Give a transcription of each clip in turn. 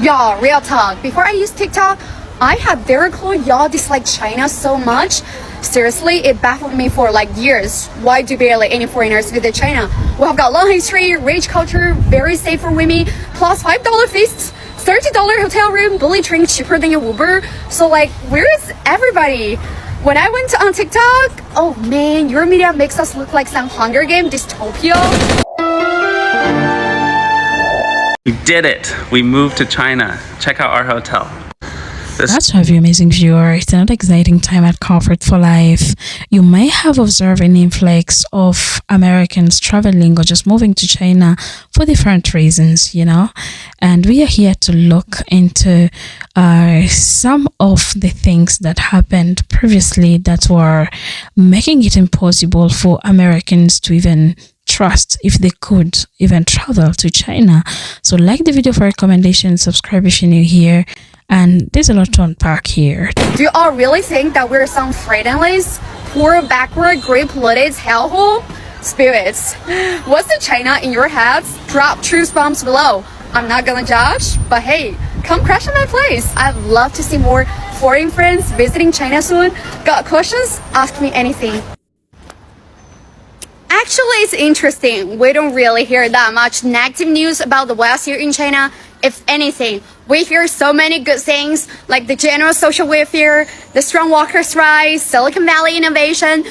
Yeah, real talk. Before I used TikTok, I had very cool y'all dislike China so much. Seriously, it baffled me for like years. Why do barely any foreigners visit China? We have got long history, rich culture, very safe for women, plus $5 feasts, $30 hotel room, bullet train cheaper than your Uber. So like, where is everybody? When I went on TikTok, oh man, your media makes us look like some Hunger Game dystopia. We did it. We moved to China. Check out our hotel. That's right, you amazing viewer. It's another exciting time at Comfort for Life. You may have observed an influx of Americans traveling or just moving to China for different reasons, you know. And we are here to look into some of the things that happened previously that were making it impossible for Americans to even trust if they could even travel to China. So like the video for recommendations, subscribe if you're new here. And there's a lot to unpack here. Do you all really think that we're some friendless, poor, backward, great polluted hellhole? Spirits, what's the China in your heads? Drop truth bombs below. I'm not gonna judge, but hey, come crash on my place. I'd love to see more foreign friends visiting China soon. Got questions? Ask me anything. Actually, it's interesting. We don't really hear that much negative news about the West here in China. If anything, we hear so many good things like the general social welfare, the strong workers' rights, Silicon Valley innovation.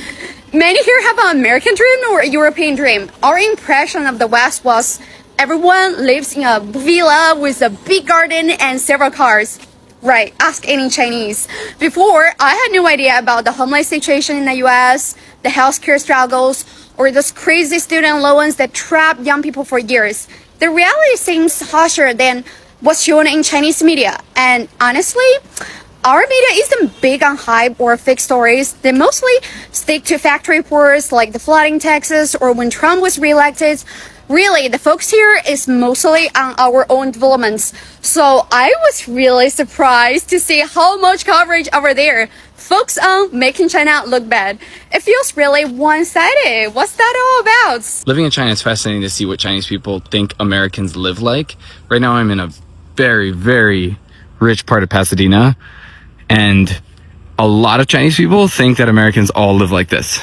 Many here have an American dream or a European dream. Our impression of the West was everyone lives in a villa with a big garden and several cars. Right, ask any Chinese. Before, I had no idea about the homeless situation in the US, the healthcare struggles, or those crazy student loans that trap young people for years. The reality seems harsher than what's shown in Chinese media. And honestly, our media isn't big on hype or fake stories. They mostly stick to fact reports like the flooding in Texas or when Trump was reelected. Really, the focus here is mostly on our own developments. So I was really surprised to see how much coverage over there focus on making China look bad. It feels really one-sided. What's that all about? Living in China is fascinating to see what Chinese people think Americans live like. Right now I'm in a very, very rich part of Pasadena, and a lot of Chinese people think that Americans all live like this.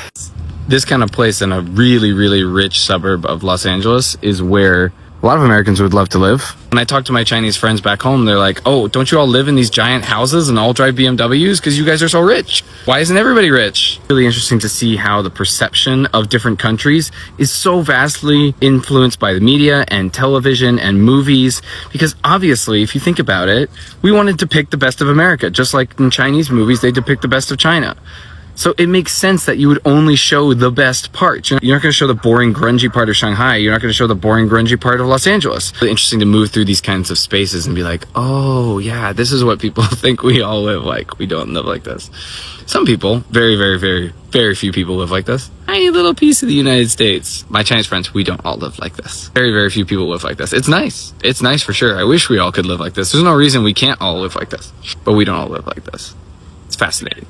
This kind of place in a really, really rich suburb of Los Angeles is where a lot of Americans would love to live. When I talk to my Chinese friends back home, they're like, oh, don't you all live in these giant houses and all drive BMWs because you guys are so rich? Why isn't everybody rich? Really interesting to see how the perception of different countries is so vastly influenced by the media and television and movies. Because obviously, if you think about it, we wanted to depict the best of America, just like in Chinese movies, they depict the best of China. So it makes sense that you would only show the best part. You're not going to show the boring, grungy part of Shanghai. You're not going to show the boring, grungy part of Los Angeles. It's really interesting to move through these kinds of spaces and be like, oh, yeah, this is what people think we all live like. We don't live like this. Some people, very, very, very, very few people live like this. Tiny little piece of the United States. My Chinese friends, we don't all live like this. Very, very few people live like this. It's nice. It's nice for sure. I wish we all could live like this. There's no reason we can't all live like this. But we don't all live like this. It's fascinating.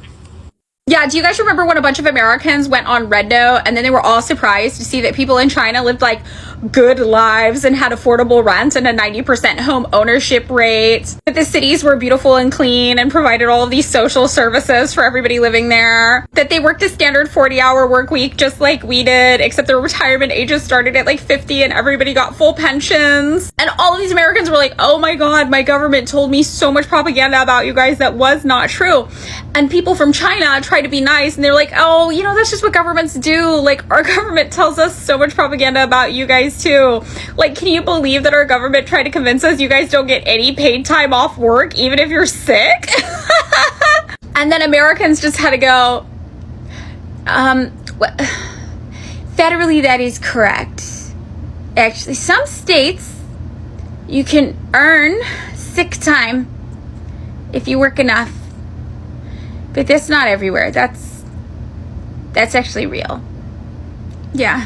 Yeah, do you guys remember when a bunch of Americans went on Red Note and then they were all surprised to see that people in China lived like good lives and had affordable rent and a 90% home ownership rate? That the cities were beautiful and clean and provided all of these social services for everybody living there? That they worked a standard 40-hour work week just like we did, except their retirement ages started at like 50 and everybody got full pensions? And all of these Americans were like, oh my God, my government told me so much propaganda about you guys that was not true. And people from China try to be nice and they're like, oh, you know, that's just what governments do. Like, our government tells us so much propaganda about you guys too. Like, can you believe that our government tried to convince us you guys don't get any paid time off work even if you're sick? And then Americans just had to go, federally that is correct. Actually, some states you can earn sick time if you work enough. But that's not everywhere. That's actually real. Yeah.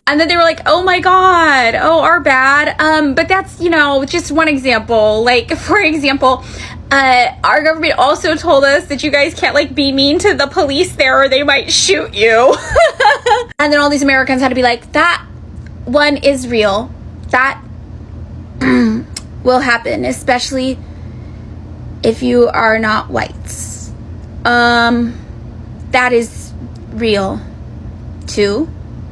And then they were like, oh my God, oh, our bad. But that's, you know, just one example. Like, for example, our government also told us that you guys can't like be mean to the police there or they might shoot you. And then all these Americans had to be like, that one is real. That will happen, especially if you are not whites. That is real too.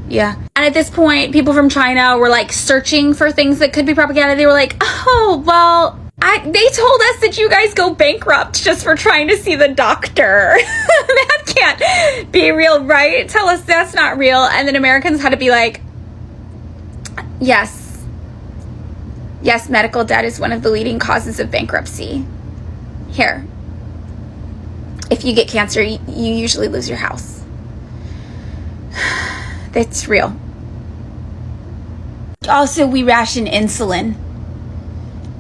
Yeah. And at this point, people from China were like searching for things that could be propaganda. They were like, oh, well, they told us that you guys go bankrupt just for trying to see the doctor. That can't be real, right? Tell us that's not real. And then Americans had to be like, Yes, medical debt is one of the leading causes of bankruptcy. Here, if you get cancer, you usually lose your house. That's real. Also, we ration insulin.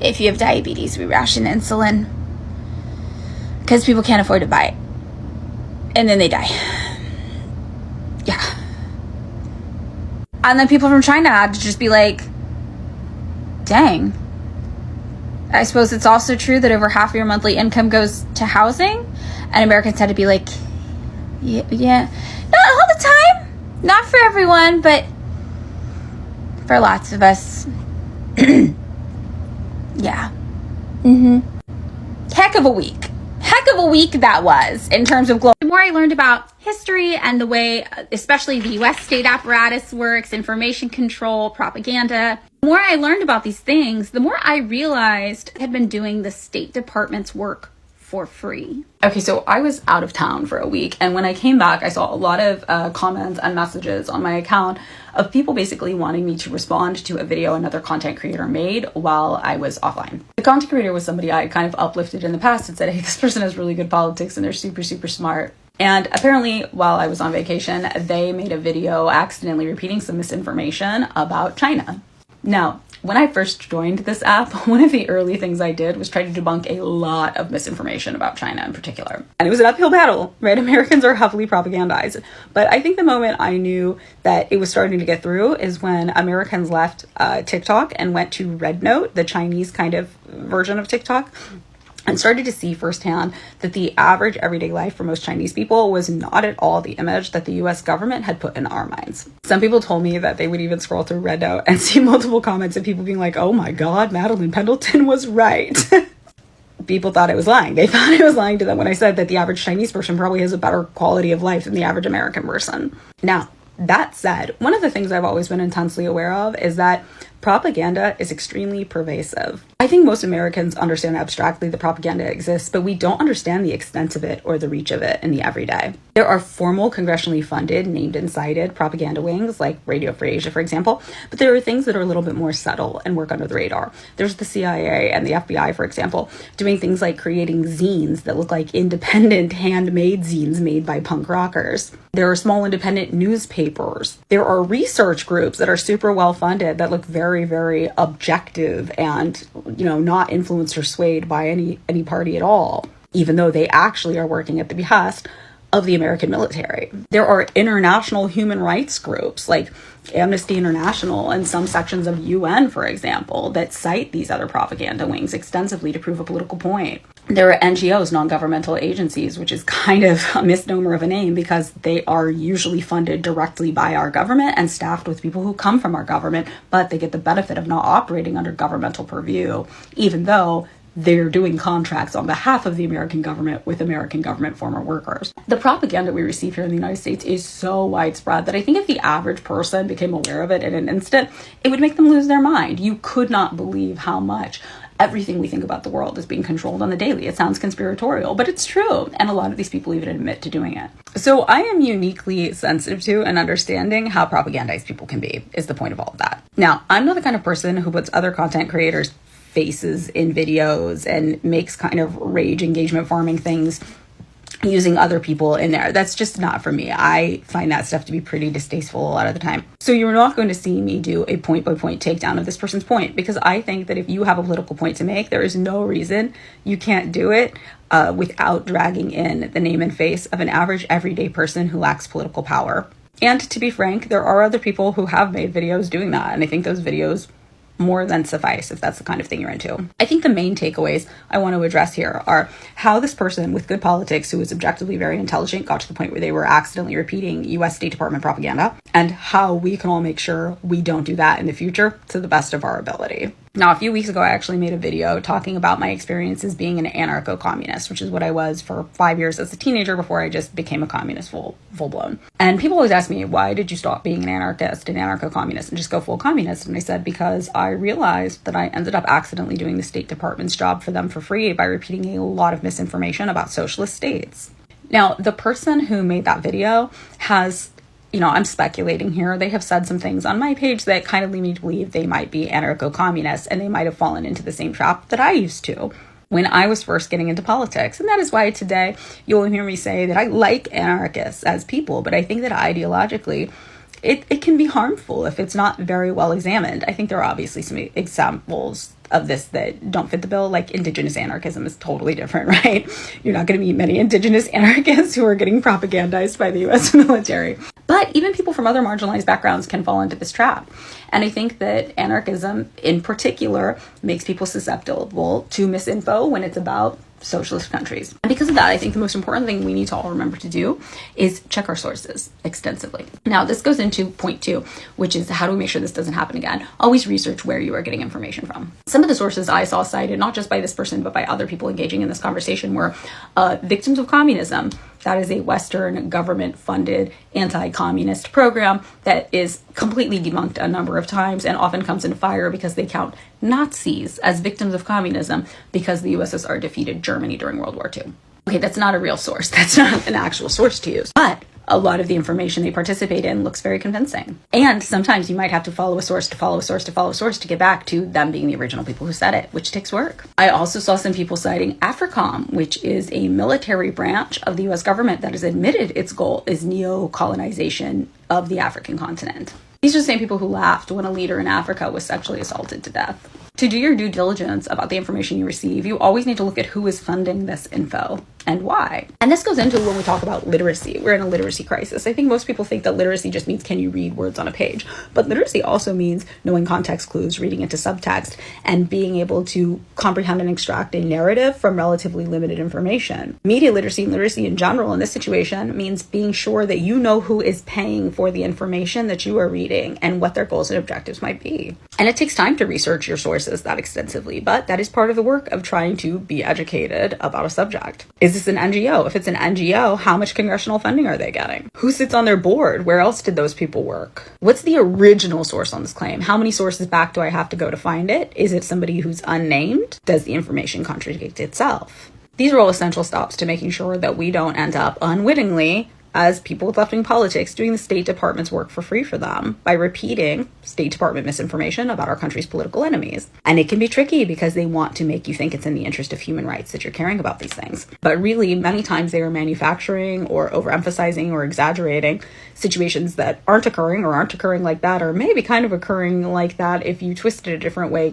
If you have diabetes, we ration insulin because people can't afford to buy it. And then they die. Yeah. And then people from China had to just be like, dang. I suppose it's also true that over half of your monthly income goes to housing. And Americans had to be like, yeah. Not all the time. Not for everyone, but for lots of us. Yeah. heck of a week. Heck of a week that was in terms of global. The more I learned about history and the way, especially the US state apparatus works, information control, propaganda, the more I learned about these things, the more I realized I had been doing the State Department's work for free. Okay, so I was out of town for a week, and when I came back, I saw a lot of comments and messages on my account of people basically wanting me to respond to a video another content creator made while I was offline. The content creator was somebody I kind of uplifted in the past and said, hey, this person has really good politics and they're super, super smart. And apparently, while I was on vacation, they made a video accidentally repeating some misinformation about China. Now, when I first joined this app, one of the early things I did was try to debunk a lot of misinformation about China in particular. And it was an uphill battle, right? Americans are heavily propagandized. But I think the moment I knew that it was starting to get through is when Americans left TikTok and went to Red Note, the Chinese kind of version of TikTok, and started to see firsthand that the average everyday life for most Chinese people was not at all the image that the US government had put in our minds. Some people told me that they would even scroll through Red Note and see multiple comments of people being like, oh my God, Madeline Pendleton was right. People thought I was lying. They thought I was lying to them when I said that the average Chinese person probably has a better quality of life than the average American person. Now, that said, one of the things I've always been intensely aware of is that propaganda is extremely pervasive. I think most Americans understand abstractly that propaganda exists, but we don't understand the extent of it or the reach of it in the everyday. There are formal, congressionally funded, named and cited propaganda wings, like Radio Free Asia, for example, but there are things that are a little bit more subtle and work under the radar. There's the CIA and the FBI, for example, doing things like creating zines that look like independent, handmade zines made by punk rockers. There are small independent newspapers. There are research groups that are super well funded that look very, very objective and, not influenced or swayed by any party at all, even though they actually are working at the behest of the American military. There are international human rights groups like Amnesty International and some sections of UN, for example, that cite these other propaganda wings extensively to prove a political point. There are NGOs, non-governmental agencies, which is kind of a misnomer of a name because they are usually funded directly by our government and staffed with people who come from our government, but they get the benefit of not operating under governmental purview, even though they're doing contracts on behalf of the American government with American government former workers. The propaganda we receive here in the United States is so widespread that I think if the average person became aware of it in an instant, it would make them lose their mind. You could not believe how much everything we think about the world is being controlled on the daily. It sounds conspiratorial, but it's true. And a lot of these people even admit to doing it. So I am uniquely sensitive to and understanding how propagandized people can be, is the point of all of that. Now, I'm not the kind of person who puts other content creators' faces in videos and makes kind of rage engagement farming things using other people in there. That's just not for me. I find that stuff to be pretty distasteful a lot of the time. So you're not going to see me do a point-by-point takedown of this person's point, because I think that if you have a political point to make, there is no reason you can't do it without dragging in the name and face of an average everyday person who lacks political power. And to be frank, there are other people who have made videos doing that, and I think those videos more than suffice if that's the kind of thing you're into. I think the main takeaways I want to address here are how this person with good politics who is objectively very intelligent got to the point where they were accidentally repeating US State Department propaganda, and how we can all make sure we don't do that in the future to the best of our ability. Now, a few weeks ago, I actually made a video talking about my experiences being an anarcho-communist, which is what I was for 5 years as a teenager before I just became a communist full-blown. And people always ask me, why did you stop being an anarchist, an anarcho-communist, and just go full communist? And I said, because I realized that I ended up accidentally doing the State Department's job for them for free by repeating a lot of misinformation about socialist states. Now, the person who made that video has, I'm speculating here, they have said some things on my page that kind of lead me to believe they might be anarcho-communists, and they might have fallen into the same trap that I used to when I was first getting into politics. And that is why today you'll hear me say that I like anarchists as people, but I think that ideologically it can be harmful if it's not very well examined. I think there are obviously some examples of this that don't fit the bill, like indigenous anarchism is totally different, right? You're not going to meet many indigenous anarchists who are getting propagandized by the US military. But even people from other marginalized backgrounds can fall into this trap. And I think that anarchism in particular makes people susceptible to misinfo when it's about socialist countries. And because of that, I think the most important thing we need to all remember to do is check our sources extensively. Now, this goes into point 2, which is how do we make sure this doesn't happen again? Always research where you are getting information from. Some of the sources I saw cited, not just by this person, but by other people engaging in this conversation, were Victims of Communism. That is a Western government-funded anti-communist program that is completely debunked a number of times and often comes into fire because they count Nazis as victims of communism because the USSR defeated Germany during World War II. Okay, that's not a real source. That's not an actual source to use. But a lot of the information they participate in looks very convincing. And sometimes you might have to follow a source to follow a source to follow a source to get back to them being the original people who said it, which takes work. I also saw some people citing AFRICOM, which is a military branch of the US government that has admitted its goal is neo-colonization of the African continent. These are the same people who laughed when a leader in Africa was sexually assaulted to death. To do your due diligence about the information you receive, you always need to look at who is funding this info and why. And this goes into when we talk about literacy. We're in a literacy crisis. I think most people think that literacy just means can you read words on a page? But literacy also means knowing context clues, reading into subtext, and being able to comprehend and extract a narrative from relatively limited information. Media literacy and literacy in general in this situation means being sure that you know who is paying for the information that you are reading and what their goals and objectives might be. And it takes time to research your sources that extensively, but that is part of the work of trying to be educated about a subject. Is this an NGO? If it's an NGO, how much congressional funding are they getting? Who sits on their board? Where else did those people work? What's the original source on this claim? How many sources back do I have to go to find it? Is it somebody who's unnamed? Does the information contradict itself? These are all essential steps to making sure that we don't end up unwittingly as people with left-wing politics doing the State Department's work for free for them by repeating State Department misinformation about our country's political enemies. And it can be tricky because they want to make you think it's in the interest of human rights that you're caring about these things. But really, many times they are manufacturing or overemphasizing or exaggerating situations that aren't occurring or aren't occurring like that, or maybe kind of occurring like that if you twist it a different way,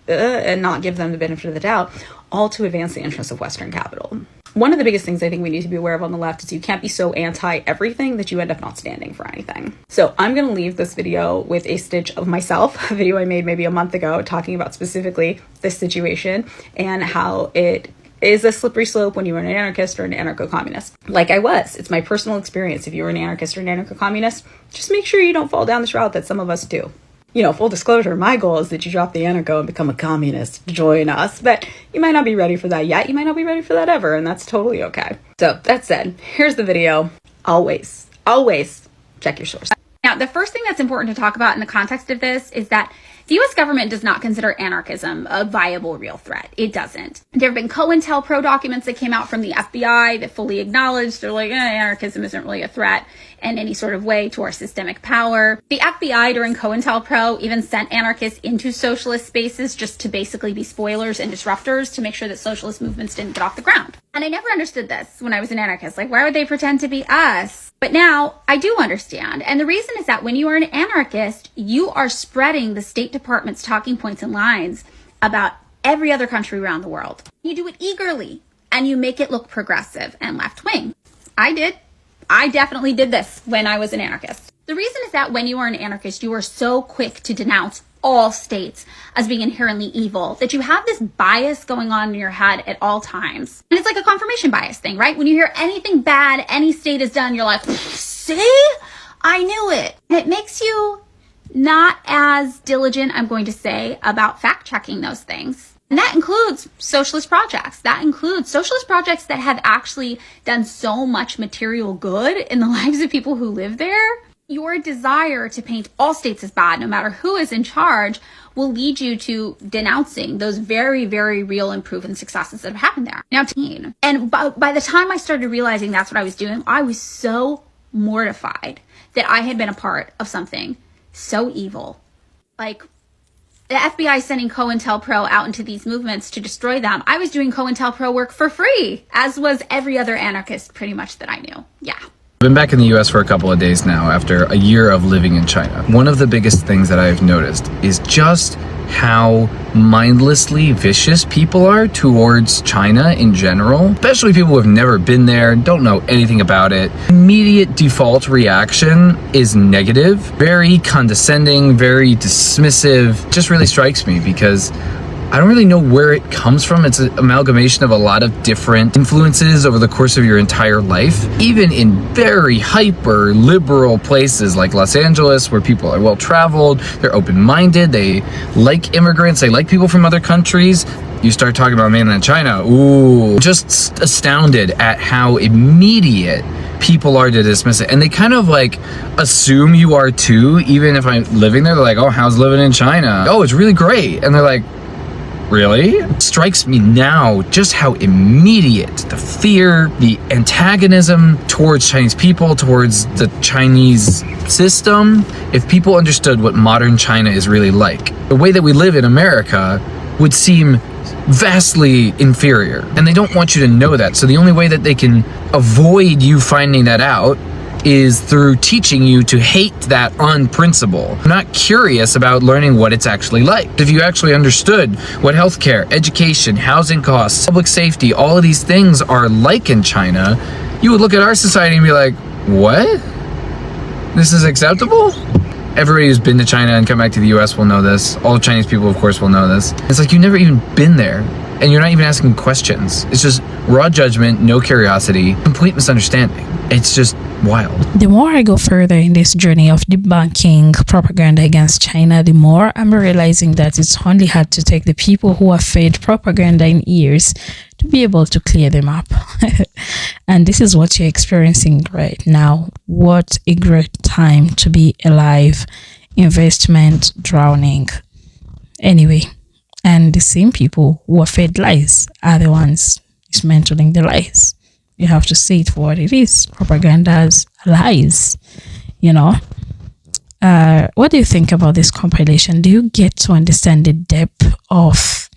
and not give them the benefit of the doubt, all to advance the interests of Western capital. One of the biggest things I think we need to be aware of on the left is you can't be so anti-everything that you end up not standing for anything. So I'm going to leave this video with a stitch of myself, a video I made maybe a month ago talking about specifically this situation and how it is a slippery slope when you are an anarchist or an anarcho-communist. Like I was. It's my personal experience. If you were an anarchist or an anarcho-communist, just make sure you don't fall down this route that some of us do. Full disclosure, my goal is that you drop the anarcho and become a communist to join us, but you might not be ready for that yet. You might not be ready for that ever, and that's totally okay. So that said, here's the video. Always check your source. Now, the first thing that's important to talk about in the context of this is that the US government does not consider anarchism a viable real threat. It doesn't. There have been COINTELPRO documents that came out from the FBI that fully acknowledged they're like, anarchism isn't really a threat in any sort of way to our systemic power. The FBI during COINTELPRO even sent anarchists into socialist spaces just to basically be spoilers and disruptors to make sure that socialist movements didn't get off the ground. And I never understood this when I was an anarchist. Like, why would they pretend to be us? But now I do understand. And the reason is that when you are an anarchist, you are spreading the State Department's talking points and lines about every other country around the world. You do it eagerly and you make it look progressive and left wing. I definitely did this when I was an anarchist. The reason is that when you are an anarchist, you are so quick to denounce all states as being inherently evil that you have this bias going on in your head at all times. And it's like a confirmation bias thing, right? When you hear anything bad any state has done, you're like, see? I knew it. And it makes you not as diligent, I'm going to say, about fact checking those things. And that includes socialist projects. That includes socialist projects that have actually done so much material good in the lives of people who live there. Your desire to paint all states as bad, no matter who is in charge, will lead you to denouncing those very, very real and proven successes that have happened there. Now, and by the time I started realizing that's what I was doing, I was so mortified that I had been a part of something so evil. Like, the FBI sending COINTELPRO out into these movements to destroy them. I was doing COINTELPRO work for free, as was every other anarchist pretty much that I knew. Yeah. I've been back in the US for a couple of days now after a year of living in China. One of the biggest things that I've noticed is just how mindlessly vicious people are towards China in general, especially people who have never been there, don't know anything about it. Immediate default reaction is negative, very condescending, very dismissive. Just really strikes me because I don't really know where it comes from. It's an amalgamation of a lot of different influences over the course of your entire life. Even in very hyper liberal places like Los Angeles, where people are well traveled, they're open-minded, they like immigrants, they like people from other countries. You start talking about mainland China, ooh, just astounded at how immediate people are to dismiss it. And they kind of like assume you are too, even if I'm living there. They're like, oh, how's living in China? Oh, it's really great. And they're like, really? It strikes me now just how immediate the fear, the antagonism towards Chinese people, towards the Chinese system. If people understood what modern China is really like, the way that we live in America would seem vastly inferior. And they don't want you to know that. So the only way that they can avoid you finding that out is through teaching you to hate that on principle. I'm not curious about learning what it's actually like. If you actually understood what healthcare, education, housing costs, public safety, all of these things are like in China, you would look at our society and be like, what? This is acceptable? Everybody who's been to China and come back to the US will know this. All Chinese people, of course, will know this. It's like you've never even been there. And you're not even asking questions. It's just raw judgment, no curiosity, complete misunderstanding. It's just wild. The more I go further in this journey of debunking propaganda against China, the more I'm realizing that it's only had to take the people who have fed propaganda in years to be able to clear them up. And this is what you're experiencing right now. What a great time to be alive. Investment drowning. Anyway. And the same people who are fed lies are the ones dismantling the lies. You have to see it for what it is. Propaganda's lies, you know. What do you think about this compilation? Do you get to understand the depth of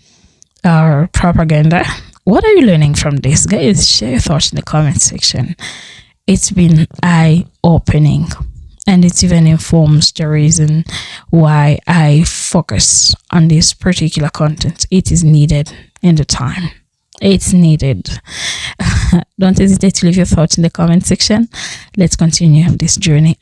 our propaganda? What are you learning from this? Guys, share your thoughts in the comment section. It's been eye-opening. And it even informs the reason why I focus on this particular content. It is needed in the time. It's needed. Don't hesitate to leave your thoughts in the comment section. Let's continue this journey.